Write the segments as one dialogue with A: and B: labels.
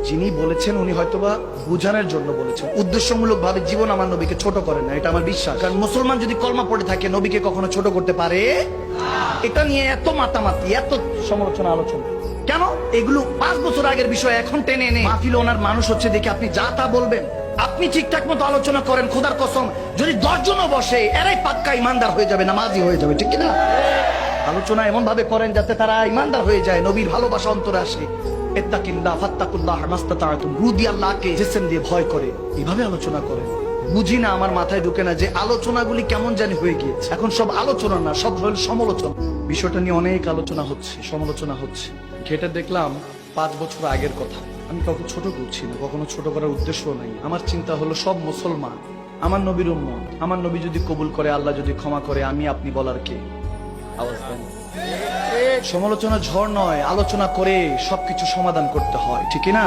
A: যিনি বলেছেন উনি হয়তোবা বুঝানোর জন্য বলেছেন, উদ্দেশ্যমূলক ভাবে জীবন আমার নবীকে ছোট করেন না, এটা আমার বিশ্বাস। কারণ মুসলমান যদি কলমা পড়ে থাকে নবীকে কখনো ছোট করতে পারে? এটা নিয়ে এত মাতামাতি, এত সমালোচনা আলোচনা কেন? এগুলো 5 বছর আগের বিষয় এখন টেনে এনে মাহফিল ওনার মানুষ হচ্ছে দেখে আপনি যা তা বলবেন। আপনি ঠিকঠাক মতো আলোচনা করেন, খোদার কসম যদি 10 জনও বসে এরাই পাক্কা ইমানদার হয়ে যাবে, নামাজি হয়ে যাবে, ঠিক কিনা? আলোচনা এমন ভাবে করেন যাতে তারা ইমানদার হয়ে যায়, নবীর ভালোবাসা অন্তরে আসে। ইত্তাকিল্লাহ ফাত্তাকুল্লাহ মাস্তাতাতুম, রু দিয়ে আল্লাহকে জিসম দিয়ে ভয় করে, এইভাবে আলোচনা করেন। বুঝি না, আমার মাথায় ঢুকে না যে আলোচনাগুলি কেমন জানি হয়ে গিয়েছে। এখন সব আলোচনা না, সব হল সমালোচনা। বিষয়টা নিয়ে অনেক আলোচনা হচ্ছে, সমালোচনা হচ্ছে। ঘেটে দেখলাম 5 বছর আগের কথা। আমি কাউকে ছোট করছি না, কখনো ছোট করার উদ্দেশ্য নাই। আমার চিন্তা হলো সব মুসলমান আমার নবীর উম্মত। আমার নবী যদি কবুল করে, আল্লাহ যদি ক্ষমা করে, আমি আপনি বলার কে? আওয়াজ দেন। সমালোচনা ঝড় নয়, আলোচনা করে সবকিছু সমাধান করতে হয়, ঠিক না?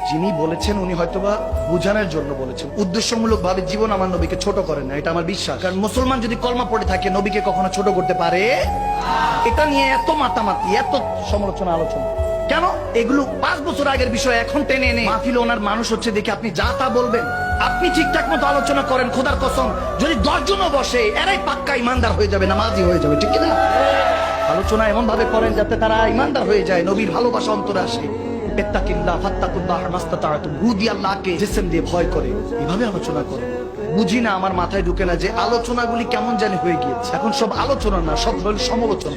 A: যিনি বলেছেন উনি হয়তোবা বুঝানোর জন্য বলেছেন, উদ্দেশ্যমূলক ভাবে জীবন আমার নবীকে ছোট করেন না, এটা আমার বিশ্বাস। কারণ মুসলমান যদি কলমা পড়ে থাকে নবীকে কখনো ছোট করতে পারে? এটা নিয়ে এত মাতামাতি, এত সমালোচনা আলোচনা কেন? এগুলো 5 বছর আগের বিষয় এখন টেনে এনে মাহফিল ওনার মানুষ হচ্ছে দেখে আপনি যা তা বলবেন। আপনি ঠিকঠাক মতো আলোচনা করেন, খোদার কসম যদি 10 জনও বসে এরাই পাক্কা ইমানদার হয়ে যাবে, নামাজি হয়ে যাবে, ঠিক কিনা? আলোচনা এমন ভাবে করেন যাতে তারা ইমানদার হয়ে যায়, নবীর ভালোবাসা অন্তরে আসে। ইত্তাকিল্লাহ ফাত্তাকুল্লাহ মাস্তাতাতুম, রু দিয়ে আল্লাহকে জিসম দিয়ে ভয় করে, এইভাবে আলোচনা করেন। বুঝি না, আমার মাথায় ঢুকে না যে আলোচনাগুলি কেমন জানি হয়ে গিয়েছে। এখন সব আলোচনা না, সব হল সমালোচনা।